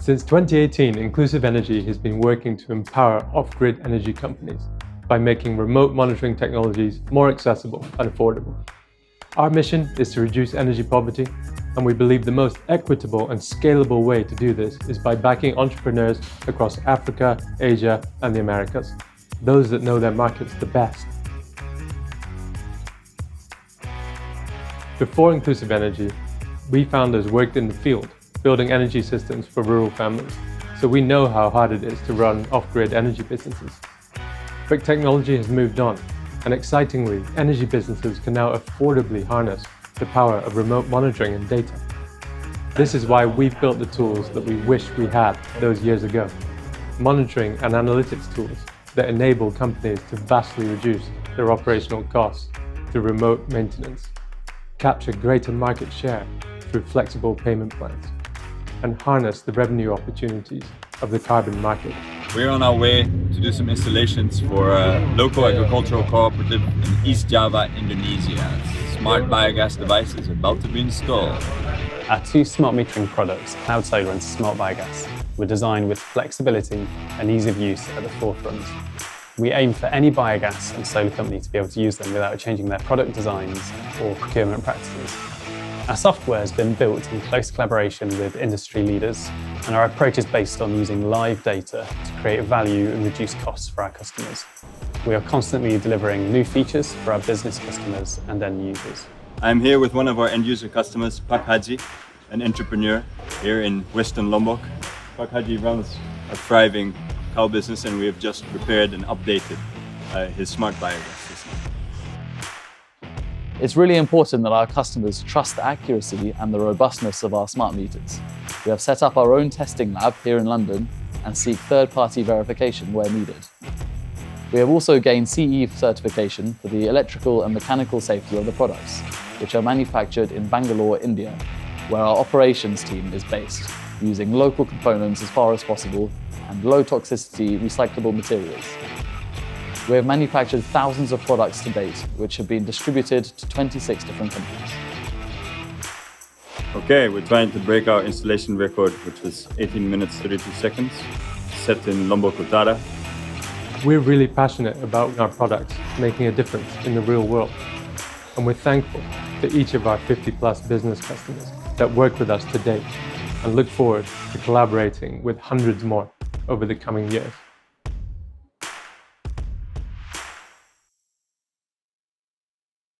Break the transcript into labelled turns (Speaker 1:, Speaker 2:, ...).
Speaker 1: Since 2018, Inclusive Energy has been working to empower off-grid energy companies by making remote monitoring technologies more accessible and affordable. Our mission is to reduce energy poverty, and we believe the most equitable and scalable way to do this is by backing entrepreneurs across Africa, Asia, and the Americas, those that know their markets the best. Before Inclusive Energy, we founders worked in the field, building energy systems for rural families, so we know how hard it is to run off-grid energy businesses. But technology has moved on, and excitingly, energy businesses can now affordably harness the power of remote monitoring and data. This is why we've built the tools that we wish we had those years ago. Monitoring and analytics tools that enable companies to vastly reduce their operational costs through remote maintenance, capture greater market share through flexible payment plans, and harness the revenue opportunities of the carbon market.
Speaker 2: We're on our way to do some installations for a local agricultural cooperative in East Java, Indonesia. Smart biogas devices are about to be installed.
Speaker 3: Our two smart metering products, Cloud Solar and Smart Biogas, were designed with flexibility and ease of use at the forefront. We aim for any biogas and solar company to be able to use them without changing their product designs or procurement practices. Our software has been built in close collaboration with industry leaders, and our approach is based on using live data to create value and reduce costs for our customers. We are constantly delivering new features for our business customers and end users.
Speaker 2: I'm here with one of our end user customers, Pak Haji, an entrepreneur here in Western Lombok. Pak Haji runs a thriving cow business, and we have just repaired and updated his smart biogas system.
Speaker 4: It's really important that our customers trust the accuracy and the robustness of our smart meters. We have set up our own testing lab here in London and seek third-party verification where needed. We have also gained CE certification for the electrical and mechanical safety of the products, which are manufactured in Bangalore, India, where our operations team is based, using local components as far as possible and low-toxicity recyclable materials. We have manufactured thousands of products to date, which have been distributed to 26 different countries.
Speaker 2: Okay, we're trying to break our installation record, which was 18 minutes 32 seconds, set in Lombok Utara.
Speaker 1: We're really passionate about our products making a difference in the real world, and we're thankful to each of our 50+ business customers that work with us to date and look forward to collaborating with hundreds more over the coming years.